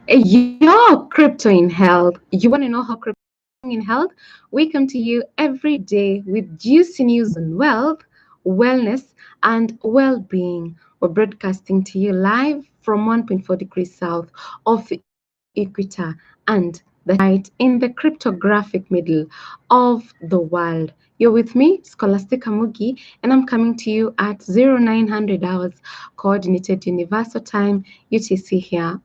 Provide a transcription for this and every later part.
Your crypto in health. You want to know how crypto is in health? We come to you every day with juicy news on wealth, wellness, and well-being. We're broadcasting to you live from 1.4 degrees south of the equator and the right in the cryptographic middle of the world. You're with me, Scholastica Mugi, and I'm coming to you at 0900 hours Coordinated Universal Time, UTC here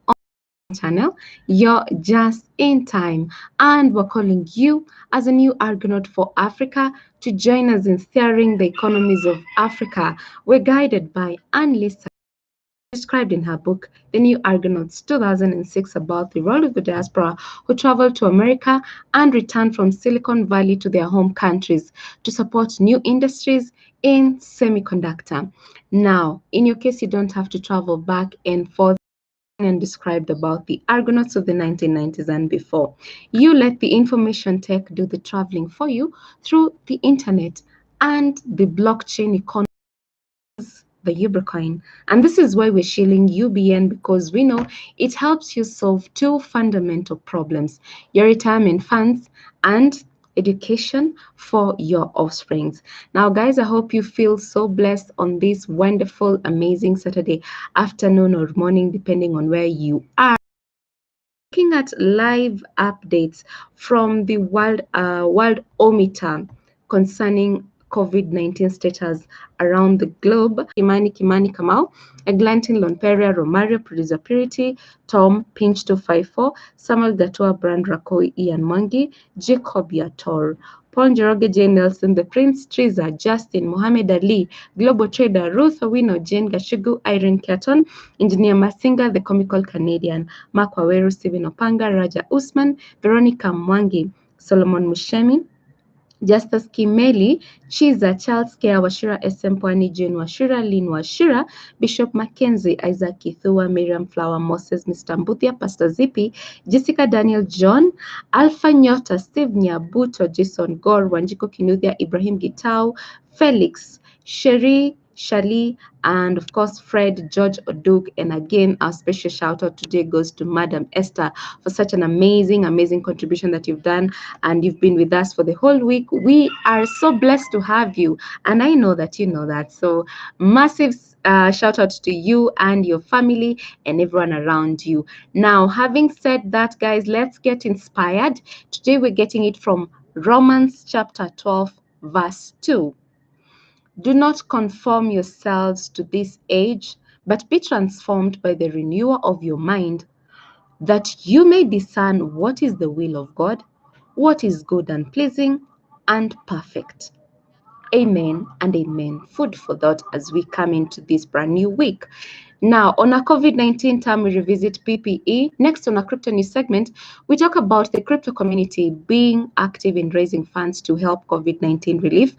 channel. You're just in time, and we're calling you as a new argonaut for Africa to join us in steering the economies of Africa. We're guided by Annlee Saxenian, described in her book The New Argonauts 2006 about the role of the diaspora who traveled to America and returned from Silicon Valley to their home countries to support new industries in semiconductor. Now, in your case, you don't have to travel back and forth and described about the argonauts of the 1990s and before. You let the information tech do the traveling for you through the internet and the blockchain economy, the Ubricoin. And this is why we're shilling UBN because we know it helps you solve two fundamental problems: your retirement funds and education for your offsprings. Now, guys, I hope you feel so blessed on this wonderful, amazing Saturday afternoon or morning, depending on where you are. Looking at live updates from the World Ometer concerning COVID-19 status around the globe. Kimani Kamau, Eglantin Lonperia, Romario, Producer Purity, Tom, Pinch 254, Samuel Gatua, Brand Rakoi, Ian Mwangi, Jacob Yator, Paul Njoroge, Jane Nelson, The Prince, Triza, Justin, Mohammed Ali, Global Trader, Ruth Owino, Jane Gashugu, Irene Keaton, Engineer Masinga, The Comical Canadian, Mark Waweru, Stephen Opanga, Raja Usman, Veronica Mwangi, Solomon Mushemi, Justus Kimeli, Chiza, Charles Kea Washira, SM Pwani, Jane Washira, Lynn Washira, Bishop Mackenzie, Isaac Kithua, Miriam Flower, Moses, Mr. Mbuthia, Pastor Zippy, Jessica Daniel John, Alpha Nyota, Steve Nyabuto, Jason Gore, Wanjiko Kinuthia, Ibrahim Gitau, Felix, Sherry, Shali, and of course Fred, George Oduk. And again, our special shout out today goes to Madam Esther for such an amazing contribution that you've done, and you've been with us for the whole week. We are so blessed to have you, and I know that you know that. So massive shout out to you and your family and everyone around you. Now, having said that, guys, let's get inspired. Today we're getting it from Romans chapter 12 verse 2. Do not conform yourselves to this age, but be transformed by the renewal of your mind, that you may discern what is the will of God, what is good and pleasing and perfect. Amen and amen. Food for thought as we come into this brand new week. Now, on our COVID-19 term, we revisit PPE. Next, on our crypto news segment, we talk about the crypto community being active in raising funds to help COVID-19 relief.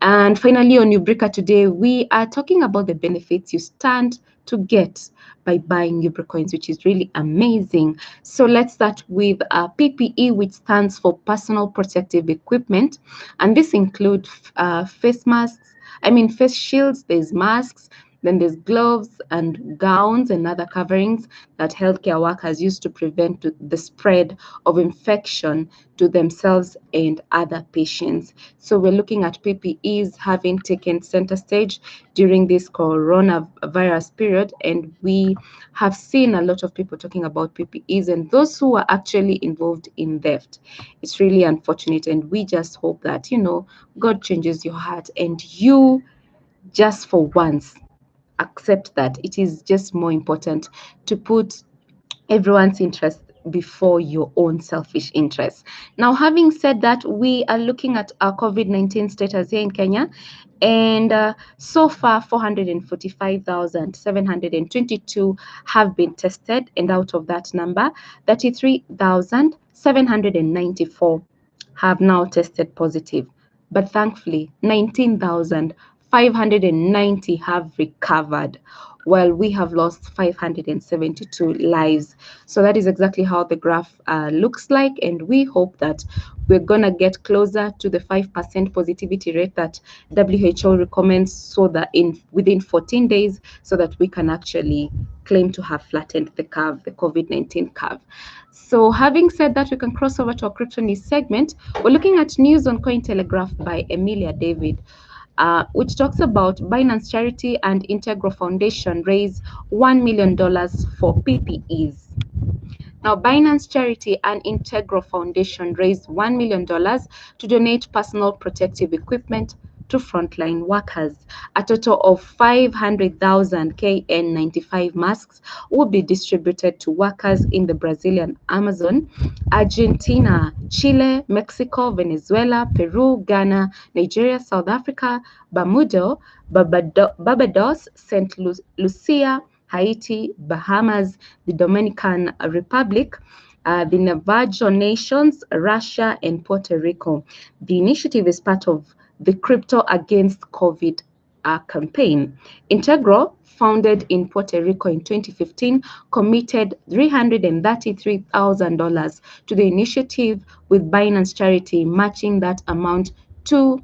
And finally, on Ubrica today, we are talking about the benefits you stand to get by buying Ubricoins, which is really amazing. So let's start with PPE, which stands for personal protective equipment. And this includes face masks, face shields, there's masks, then there's gloves and gowns and other coverings that healthcare workers use to prevent the spread of infection to themselves and other patients. So we're looking at PPEs having taken center stage during this coronavirus period, and we have seen a lot of people talking about PPEs and those who are actually involved in theft. It's really unfortunate, and we just hope that, God changes your heart and you just for once accept that it is just more important to put everyone's interest before your own selfish interests. Now, having said that, we are looking at our COVID-19 status here in Kenya, and so far 445,722 have been tested, and out of that number, 33,794 have now tested positive. But thankfully, 19,590 have recovered, while we have lost 572 lives. So that is exactly how the graph looks like, and we hope that we're gonna get closer to the 5% positivity rate that WHO recommends, so that within 14 days, so that we can actually claim to have flattened the curve, the COVID-19 curve. So having said that, we can cross over to our crypto news segment. We're looking at news on Cointelegraph by Emilia David, which talks about Binance Charity and Integral Foundation raise $1 million for PPEs. Now, Binance Charity and Integral Foundation raised $1 million to donate personal protective equipment to frontline workers. A total of 500,000 KN95 masks will be distributed to workers in the Brazilian Amazon, Argentina, Chile, Mexico, Venezuela, Peru, Ghana, Nigeria, South Africa, Bermuda, Barbados, St. Lucia, Haiti, Bahamas, the Dominican Republic, the Navajo Nations, Russia, and Puerto Rico. The initiative is part of the Crypto Against COVID campaign. Integral, founded in Puerto Rico in 2015, committed $333,000 to the initiative, with Binance Charity matching that amount to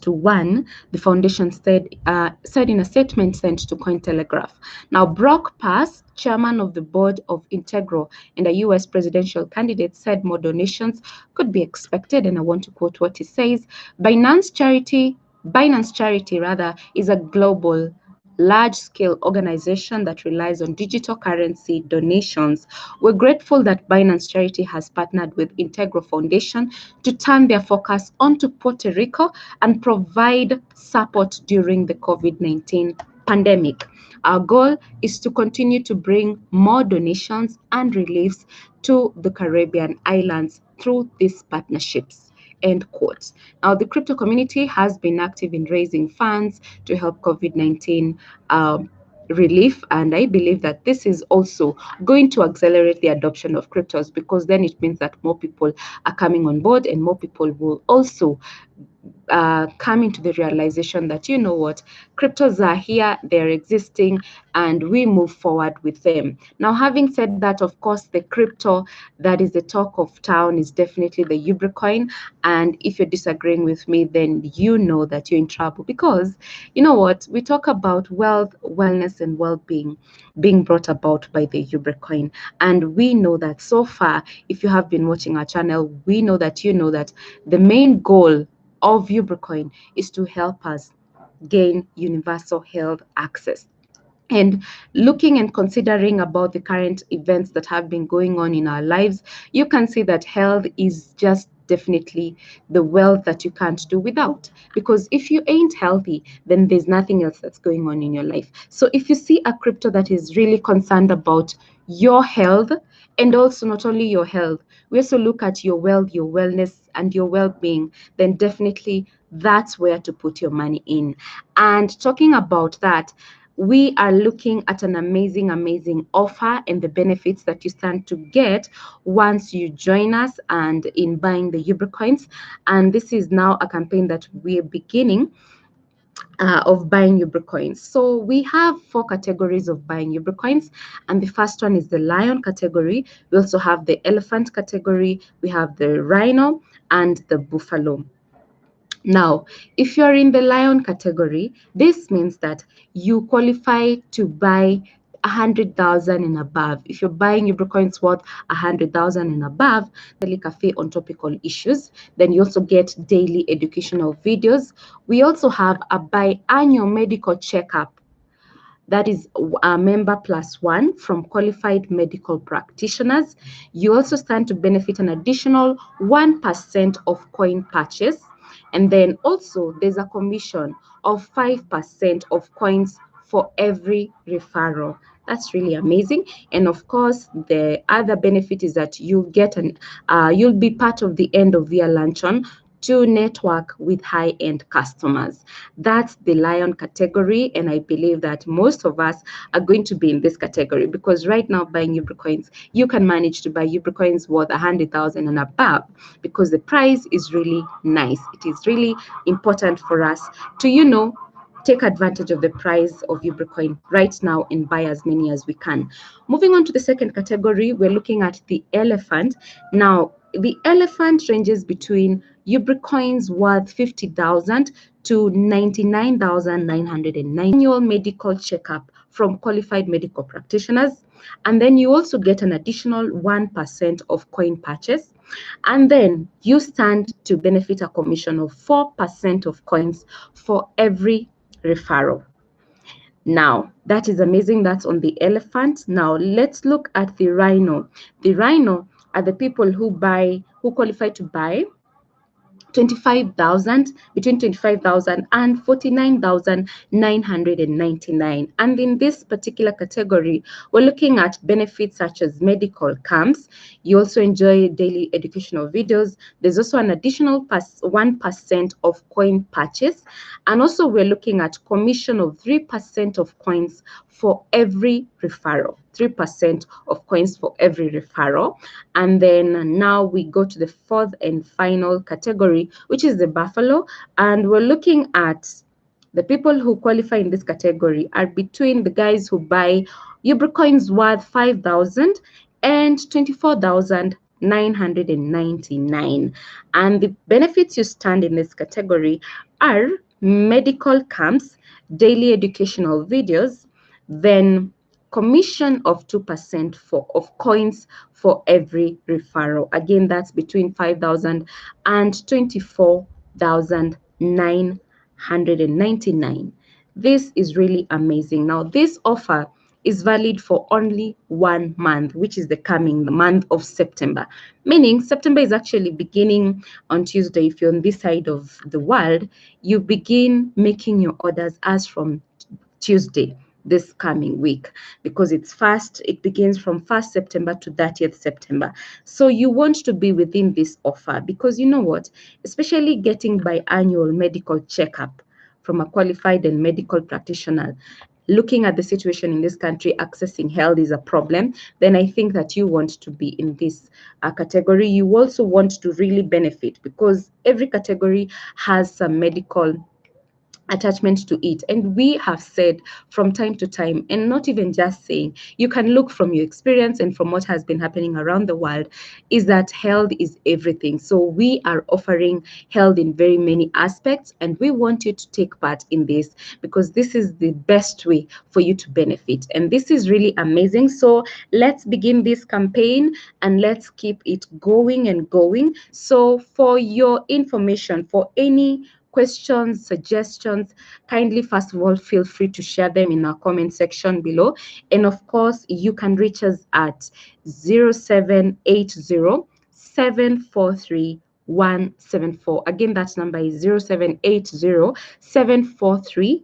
1, the foundation said in a statement sent to Cointelegraph. Now, Brock Pass, chairman of the board of Integral and a U.S. presidential candidate, said more donations could be expected, and I want to quote what he says: Binance Charity is a global, large-scale organization that relies on digital currency donations. We're grateful that Binance Charity has partnered with Integral Foundation to turn their focus onto Puerto Rico and provide support during the COVID-19 pandemic. Our goal is to continue to bring more donations and reliefs to the Caribbean islands through these partnerships. End quote. Now, the crypto community has been active in raising funds to help COVID-19 relief, and I believe that this is also going to accelerate the adoption of cryptos, because then it means that more people are coming on board, and more people will also coming to the realization that, you know what, cryptos are here, they're existing, and we move forward with them. Now, having said that, of course, the crypto that is the talk of town is definitely the Ubricoin. And if you're disagreeing with me, then you know that you're in trouble, because you know what, we talk about wealth, wellness, and well-being being brought about by the Ubricoin. And we know that so far, if you have been watching our channel, we know that you know that the main goal of Ubricoin is to help us gain universal health access. And looking and considering about the current events that have been going on in our lives, you can see that health is just definitely the wealth that you can't do without, because if you ain't healthy, then there's nothing else that's going on in your life. So if you see a crypto that is really concerned about your health, and also not only your health, we also look at your wealth, your wellness, and your well-being, then definitely that's where to put your money in. And talking about that, we are looking at an amazing offer and the benefits that you stand to get once you join us and in buying the Ubricoins. And this is now a campaign that we're beginning of buying Ubricoins. So we have 4 categories of buying Ubricoins, and the first one is the lion category. We also have the elephant category, we have the rhino, and the buffalo. Now, if you're in the lion category, this means that you qualify to buy 100,000 and above. If you're buying Ubricoins worth 100,000 and above, the cafe on topical issues. Then you also get daily educational videos. We also have a biannual medical checkup. That is a member +1 from qualified medical practitioners. You also stand to benefit an additional 1% of coin purchase. And then also there's a commission of 5% of coins for every referral. That's really amazing. And of course, the other benefit is that you'll be part of the end of year luncheon to network with high-end customers. That's the lion category, and I believe that most of us are going to be in this category, because right now buying Ubricoins, you can manage to buy Ubricoins worth 100,000 and above, because the price is really nice. It is really important for us to, take advantage of the price of Ubricoin right now and buy as many as we can. Moving on to the second category, we're looking at the elephant. Now, the elephant ranges between Ubricoins worth 50,000 to 99,909 annual medical checkup from qualified medical practitioners. And then you also get an additional 1% of coin purchase. And then you stand to benefit a commission of 4% of coins for every referral. Now, that is amazing. That's on the elephant. Now, let's look at the rhino. The rhino are the people who qualify to buy 25,000, between 25,000 and 49,999. And in this particular category, we're looking at benefits such as medical camps. You also enjoy daily educational videos. There's also an additional 1% of coin purchase. And also we're looking at commission of 3% of coins for every referral. 3% of coins for every referral. And then now we go to the fourth and final category, which is the buffalo. And we're looking at the people who qualify in this category are between the guys who buy Ubricoins worth 5,000 and 24,999. And the benefits you stand in this category are medical camps, daily educational videos, then commission of 2% of coins for every referral. Again, that's between 5,000 and 24,999. This is really amazing. Now, this offer is valid for only 1 month, which is the coming month of September. Meaning September is actually beginning on Tuesday. If you're on this side of the world, you begin making your orders as from Tuesday this coming week, because it begins from 1st September to 30th September. So you want to be within this offer, because you know what, especially getting biannual medical checkup from a qualified and medical practitioner, looking at the situation in this country, accessing health is a problem, then I think that you want to be in this category. You also want to really benefit, because every category has some medical attachment to it. And we have said from time to time, and not even just saying, you can look from your experience and from what has been happening around the world, is that health is everything. So we are offering health in very many aspects, and we want you to take part in this, because this is the best way for you to benefit. And this is really amazing. So let's begin this campaign and let's keep it going and going. So for your information, for any questions, suggestions, kindly first of all feel free to share them in our comment section below. And of course, you can reach us at 0780 743 174. Again, that number is 0780 743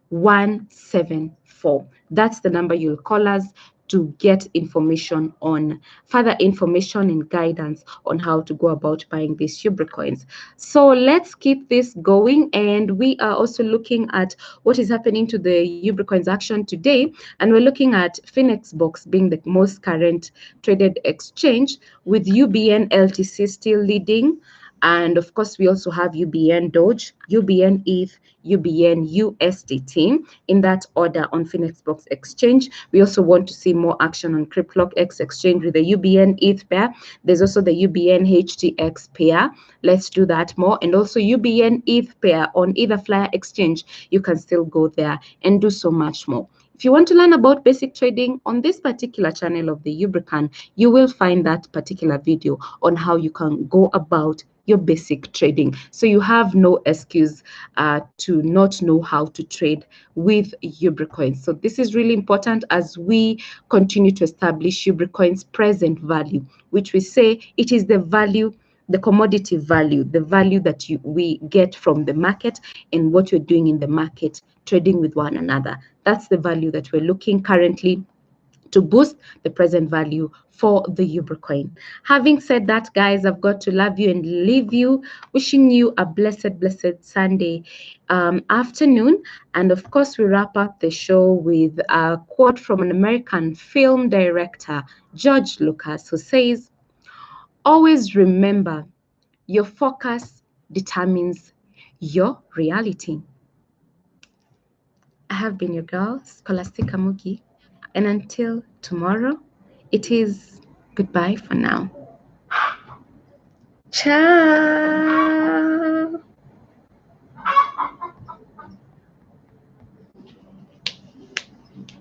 174. That's the number you'll call us to get information on further information and guidance on how to go about buying these Ubricoins. So let's keep this going, and we are also looking at what is happening to the Ubricoins action today, and we're looking at Phoenix Box being the most current traded exchange, with UBN LTC still leading. And of course, we also have UBN Doge, UBN ETH, UBN USDT in that order on Phoenix Box Exchange. We also want to see more action on CryptLockX Exchange with the UBN ETH pair. There's also the UBN HTX pair. Let's do that more. And also UBN ETH pair on Etherflyer Exchange. You can still go there and do so much more. If you want to learn about basic trading on this particular channel of the Ubrican, you will find that particular video on how you can go about your basic trading. So you have no excuse to not know how to trade with Ubricoins. So this is really important as we continue to establish Ubricoin's present value, which we say it is the value, the commodity value, the value that we get from the market and what you're doing in the market, trading with one another. That's the value that we're looking currently to boost the present value for the Ubricoin. Having said that, guys, I've got to love you and leave you, wishing you a blessed Sunday afternoon. And of course, we wrap up the show with a quote from an American film director, George Lucas, who says, "Always remember, your focus determines your reality." I have been your girl, Scholastica Mugi. And until tomorrow, it is goodbye for now. Ciao.